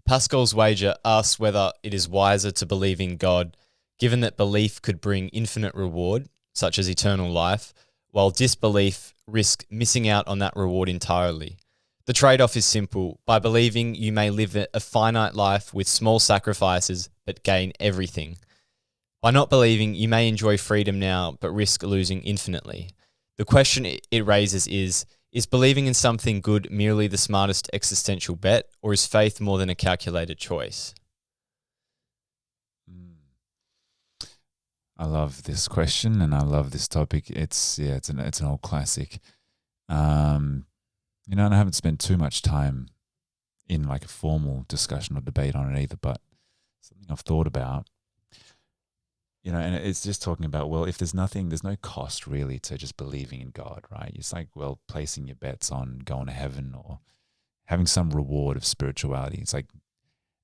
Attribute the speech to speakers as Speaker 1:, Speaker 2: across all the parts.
Speaker 1: Pascal's wager asks whether it is wiser to believe in God, given that belief could bring infinite reward, such as eternal life, while disbelief risks missing out on that reward entirely. The trade-off is simple. By believing, you may live a finite life with small sacrifices, but gain everything. By not believing, you may enjoy freedom now, but risk losing infinitely. The question it raises is believing in something good merely the smartest existential bet, or is faith more than a calculated choice?
Speaker 2: I love this question and I love this topic. It's an old classic. And I haven't spent too much time in like a formal discussion or debate on it either, but something I've thought about. And it's just talking about, well, if there's no cost really to just believing in God, right? It's like, well, placing your bets on going to heaven or having some reward of spirituality. It's like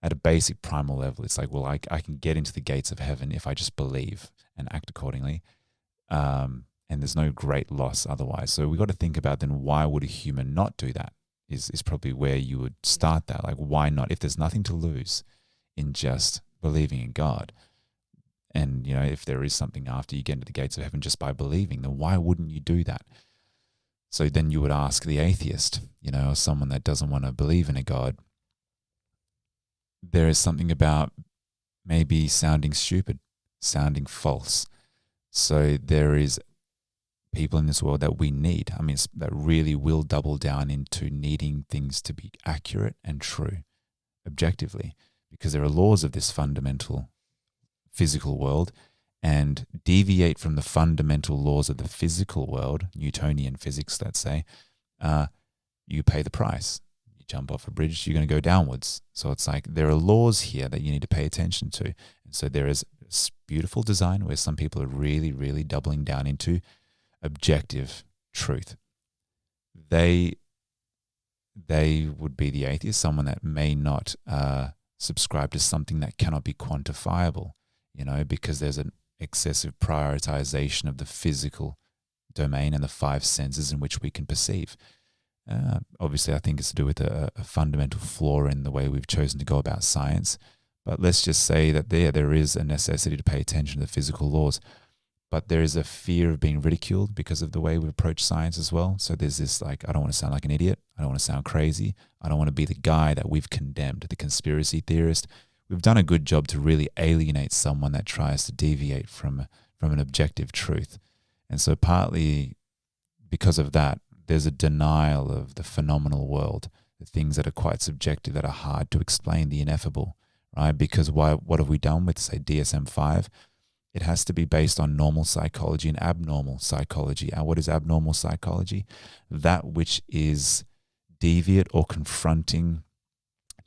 Speaker 2: at a basic primal level, it's like, well, I can get into the gates of heaven if I just believe and act accordingly. And there's no great loss otherwise. So we got to think about then, why would a human not do that is probably where you would start that. Like, why not? If there's nothing to lose in just believing in God, and if there is something after you get into the gates of heaven just by believing, then why wouldn't you do that? So then you would ask the atheist, or someone that doesn't want to believe in a God, there is something about maybe sounding stupid, sounding false. So there is people in this world that we need. That really will double down into needing things to be accurate and true, objectively, because there are laws of this fundamental physical world, and deviate from the fundamental laws of the physical world, Newtonian physics, let's say, you pay the price. You jump off a bridge, you're going to go downwards. So it's like there are laws here that you need to pay attention to. And so there is this beautiful design where some people are really, really doubling down into objective truth. They would be the atheist, someone that may not subscribe to something that cannot be quantifiable, because there's an excessive prioritization of the physical domain and the five senses in which we can perceive. Obviously, I think it's to do with a fundamental flaw in the way we've chosen to go about science. But let's just say that there is a necessity to pay attention to the physical laws. But there is a fear of being ridiculed because of the way we approach science as well. So there's this, like, I don't want to sound like an idiot. I don't want to sound crazy. I don't want to be the guy that we've condemned, the conspiracy theorist. We've done a good job to really alienate someone that tries to deviate from an objective truth. And so partly because of that, there's a denial of the phenomenal world, the things that are quite subjective, that are hard to explain, the ineffable, right? Because what have we done with, say, DSM-5? It has to be based on normal psychology and abnormal psychology. And what is abnormal psychology? That which is deviant or confronting,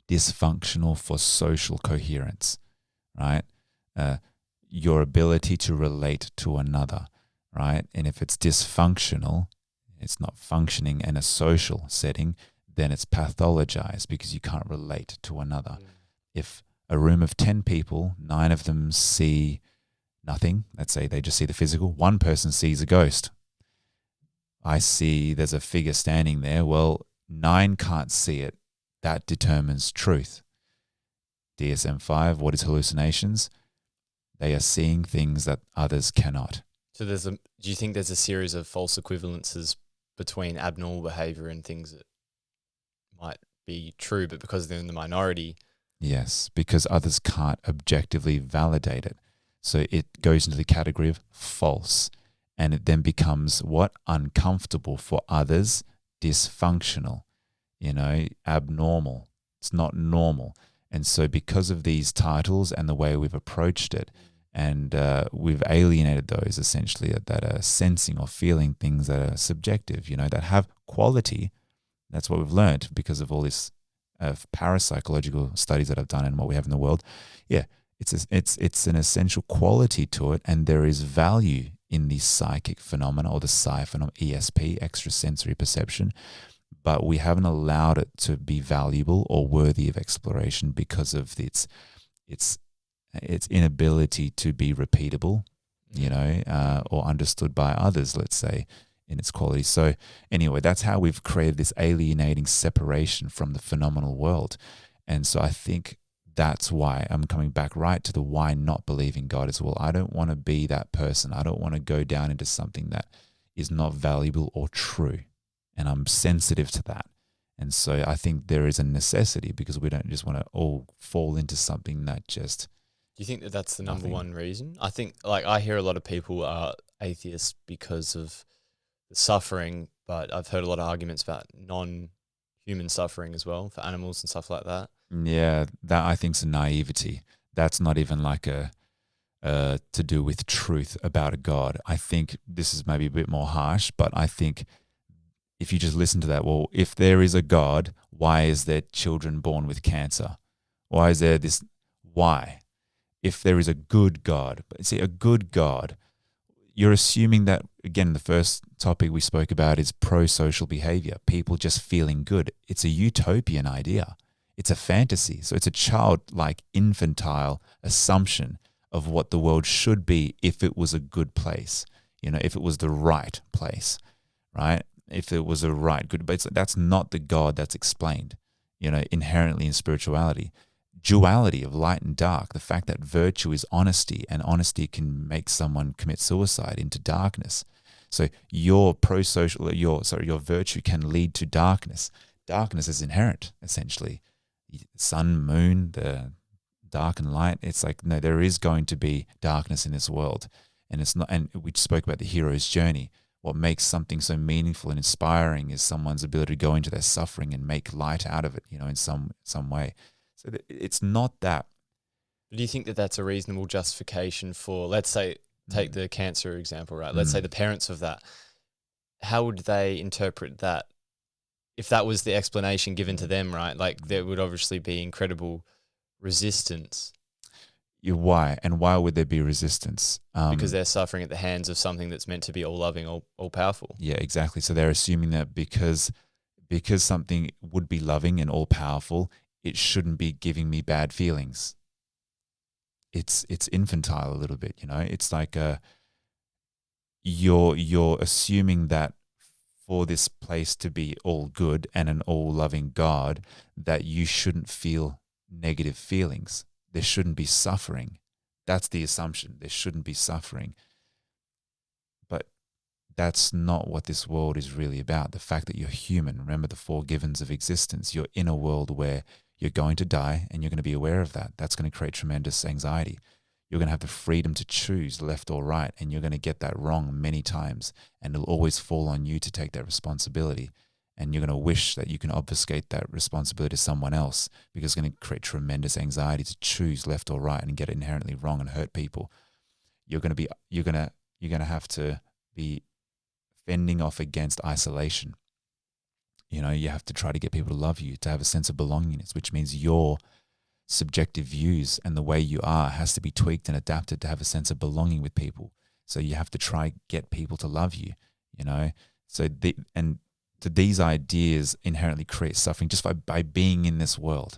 Speaker 2: dysfunctional for social coherence, right? Your ability to relate to another, right? And if it's dysfunctional, it's not functioning in a social setting, then it's pathologized because you can't relate to another. If a room of 10 people, 9 of them see nothing, let's say they just see the physical, one person sees a ghost. I see there's a figure standing there. Well, 9 can't see it. That determines truth. DSM-5, what is hallucinations? They are seeing things that others cannot.
Speaker 1: So do you think there's a series of false equivalences between abnormal behavior and things that might be true, but because they're in the minority?
Speaker 2: Yes, because others can't objectively validate it. So it goes into the category of false, and it then becomes what? Uncomfortable for others, dysfunctional, abnormal. It's not normal. And so because of these titles and the way we've approached it, and we've alienated those essentially that are sensing or feeling things that are subjective, that have quality. That's what we've learned because of all this parapsychological studies that I've done and what we have in the world. Yeah, it's an essential quality to it, and there is value in the psychic phenomena, or the psi phenomenon, ESP, extrasensory perception. But we haven't allowed it to be valuable or worthy of exploration because of its inability to be repeatable, or understood by others, let's say, in its quality. So anyway, that's how we've created this alienating separation from the phenomenal world. And so I think that's why I'm coming back right to the why not believing God as well. I don't want to be that person. I don't want to go down into something that is not valuable or true. And I'm sensitive to that. And so I think there is a necessity, because we don't just want to all fall into something that just.
Speaker 1: Do you think that that's the number
Speaker 2: Nothing.
Speaker 1: one reason? I think, like, I hear a lot of people are atheists because of the suffering, but I've heard a lot of arguments about non-human suffering as well for animals and stuff like that.
Speaker 2: Yeah, that I think is a naivety. That's not even like a to do with truth about a God. I think this is maybe a bit more harsh, but I think if you just listen to that, well, if there is a God, why is there children born with cancer? Why is there this? Why? If there is a good God, but see, a good God, you're assuming that, again, the first topic we spoke about is pro-social behavior, people just feeling good. It's a utopian idea. It's a fantasy. So it's a childlike, infantile assumption of what the world should be if it was a good place, if it was the right place, right? If it was a right, good, but that's not the God that's explained, inherently in spirituality. Duality of light and dark, the fact that virtue is honesty, and honesty can make someone commit suicide into darkness. So your virtue can lead to darkness. Darkness is inherent, essentially. Sun, moon, the dark and light. It's like, no, there is going to be darkness in this world. And it's not, and we spoke about the hero's journey. What makes something so meaningful and inspiring is someone's ability to go into their suffering and make light out of it, in some way. So it's not that.
Speaker 1: Do you think that that's a reasonable justification for, let's say, take the cancer example, right? Let's say the parents of that, how would they interpret that? If that was the explanation given to them, right? Like, there would obviously be incredible resistance.
Speaker 2: Why? And why would there be resistance?
Speaker 1: Because they're suffering at the hands of something that's meant to be all-loving, all-powerful.
Speaker 2: Yeah, exactly. So they're assuming that because something would be loving and all-powerful, it shouldn't be giving me bad feelings. It's infantile a little bit, It's like you're assuming that for this place to be all good and an all-loving God, that you shouldn't feel negative feelings. There shouldn't be suffering. That's the assumption. There shouldn't be suffering. But that's not what this world is really about. The fact that you're human, remember the four givens of existence. You're in a world where you're going to die, and you're going to be aware of that. That's going to create tremendous anxiety. You're going to have the freedom to choose left or right, and you're going to get that wrong many times, and it'll always fall on you to take that responsibility. And you're going to wish that you can obfuscate that responsibility to someone else, because it's going to create tremendous anxiety to choose left or right and get it inherently wrong and hurt people. You're going to have to be fending off against isolation. You have to try to get people to love you, to have a sense of belongingness, which means your subjective views and the way you are has to be tweaked and adapted to have a sense of belonging with people. So you have to try get people to love you, So these ideas inherently create suffering just by being in this world.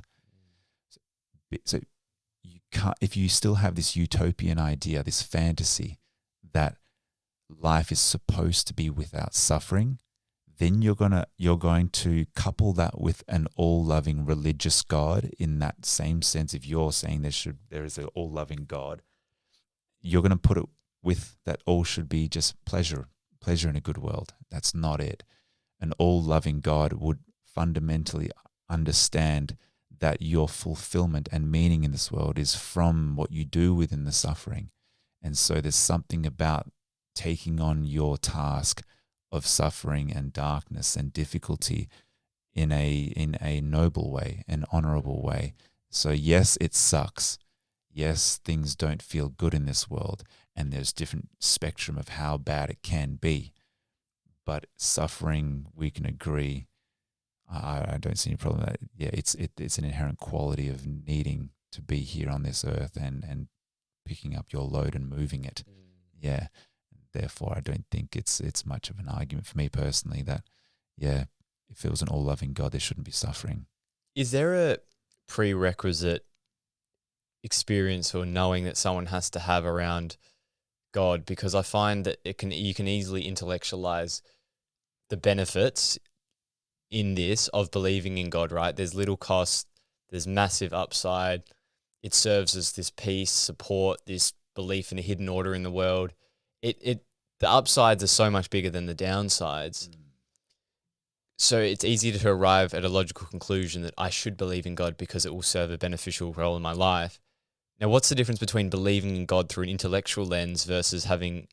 Speaker 2: So you can't, if you still have this utopian idea, this fantasy that life is supposed to be without suffering, then you're going to couple that with an all-loving religious God in that same sense. If you're saying there is an all-loving God, you're going to put it with that all should be just pleasure in a good world. That's not it. An all-loving God would fundamentally understand that your fulfillment and meaning in this world is from what you do within the suffering. And so there's something about taking on your task of suffering and darkness and difficulty in a noble way, an honorable way. So yes, it sucks. Yes, things don't feel good in this world, and there's different spectrum of how bad it can be. But suffering, we can agree, I don't see any problem with that. Yeah, it's an inherent quality of needing to be here on this earth and picking up your load and moving it. Yeah. Therefore, I don't think it's much of an argument for me personally that, yeah, if it was an all-loving God, there shouldn't be suffering.
Speaker 1: Is there a prerequisite experience or knowing that someone has to have around God? Because I find that you can easily intellectualize the benefits in this of believing in God, right? There's little cost, There's massive upside. It serves as this peace, support, this belief in a hidden order in the world. The upsides are so much bigger than the downsides. So it's easy to arrive at a logical conclusion that I should believe in God because it will serve a beneficial role in my life. Now, what's the difference between believing in God through an intellectual lens versus having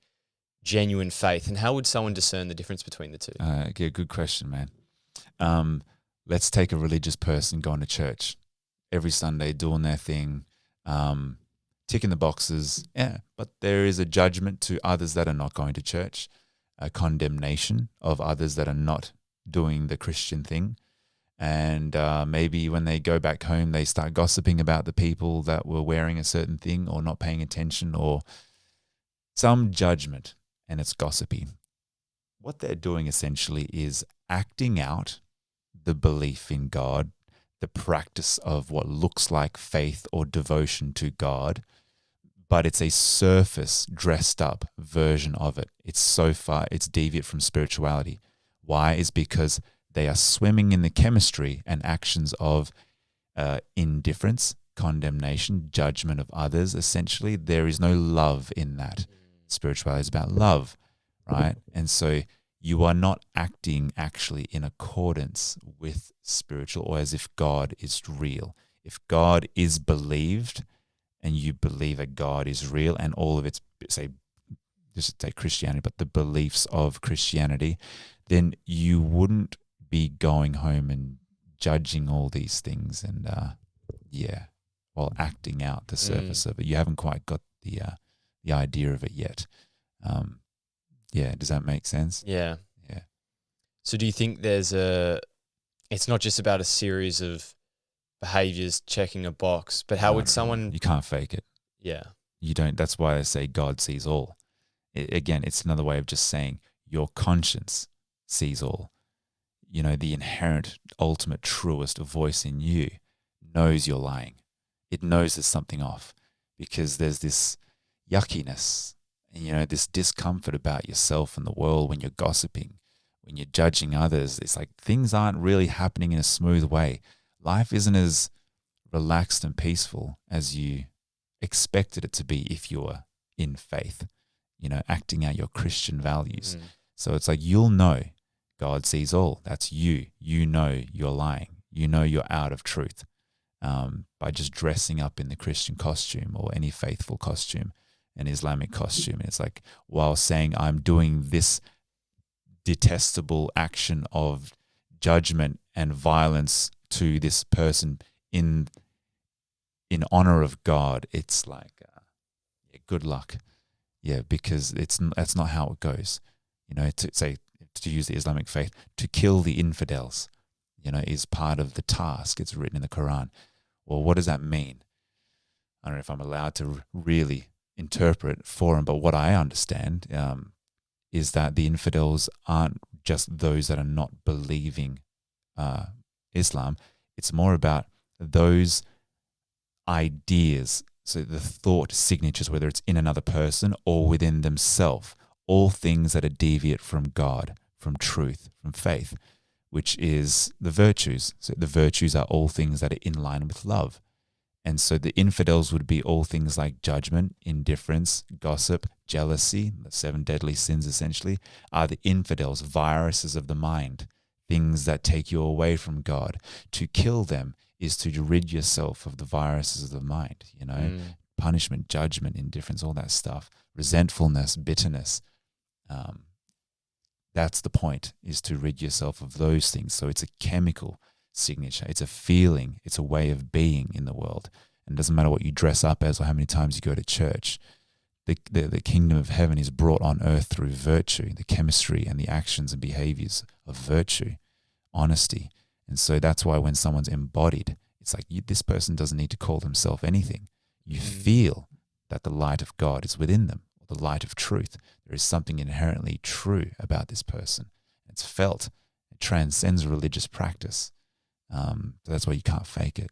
Speaker 1: genuine faith? And how would someone discern the difference between the two?
Speaker 2: Yeah, good question, man. Let's take a religious person going to church every Sunday, doing their thing, ticking the boxes. Yeah, but there is a judgment to others that are not going to church, a condemnation of others that are not doing the Christian thing. And maybe when they go back home, they start gossiping about the people that were wearing a certain thing or not paying attention, or some judgment, and it's gossipy. What they're doing essentially is acting out the belief in God, the practice of what looks like faith or devotion to God, but it's a surface dressed up version of it. It's deviant from spirituality. Why? Is because they are swimming in the chemistry and actions of indifference, condemnation, judgment of others. Essentially, there is no love in that. Spirituality is about love, right? And so you are not acting actually in accordance with spiritual, or as if God is real. If God is believed and you believe that God is real and all of its, just take Christianity, but the beliefs of Christianity, then you wouldn't be going home and judging all these things and while acting out the surface of it. You haven't quite got the idea of it yet. Does that make sense?
Speaker 1: Yeah.
Speaker 2: Yeah.
Speaker 1: So do you think it's not just about a series of behaviors checking a box, but how would someone...
Speaker 2: You can't fake it.
Speaker 1: Yeah.
Speaker 2: You don't. That's why I say God sees all. Again, it's another way of just saying your conscience sees all. You know, the inherent, ultimate, truest voice in you knows you're lying. It knows there's something off because there's this yuckiness, you know, this discomfort about yourself and the world when you're gossiping, when you're judging others. It's like things aren't really happening in a smooth way. Life isn't as relaxed and peaceful as you expected it to be if you were in faith, you know, acting out your Christian values. So it's like you'll know God sees all. That's you. You know you're lying. You know you're out of truth by just dressing up in the Christian costume or any faithful costume, an Islamic costume. It's like while saying I'm doing this detestable action of judgment and violence to this person in honor of God, it's like good luck. Yeah, because that's not how it goes. You know, to use the Islamic faith, to kill the infidels, you know, is part of the task. It's written in the Quran. Well, what does that mean? I don't know if I'm allowed to really interpret for them, but what I understand is that the infidels aren't just those that are not believing Islam. It's more about those ideas, so the thought signatures, whether it's in another person or within themselves, all things that are deviant from God, from truth, from faith, which is the virtues. So the virtues are all things that are in line with love. And so the infidels would be all things like judgment, indifference, gossip, jealousy, the 7 deadly sins essentially, are the infidels, viruses of the mind, things that take you away from God. To kill them is to rid yourself of the viruses of the mind, you know, punishment, judgment, indifference, all that stuff, resentfulness, bitterness. That's the point, is to rid yourself of those things. So it's a chemical signature. It's a feeling. It's a way of being in the world. And it doesn't matter what you dress up as or how many times you go to church. The kingdom of heaven is brought on earth through virtue, the chemistry and the actions and behaviors of virtue, honesty. And so that's why when someone's embodied, it's like this person doesn't need to call themselves anything. You feel that the light of God is within them, or the light of truth. There is something inherently true about this person. It's felt. It transcends religious practice. So that's why you can't fake it.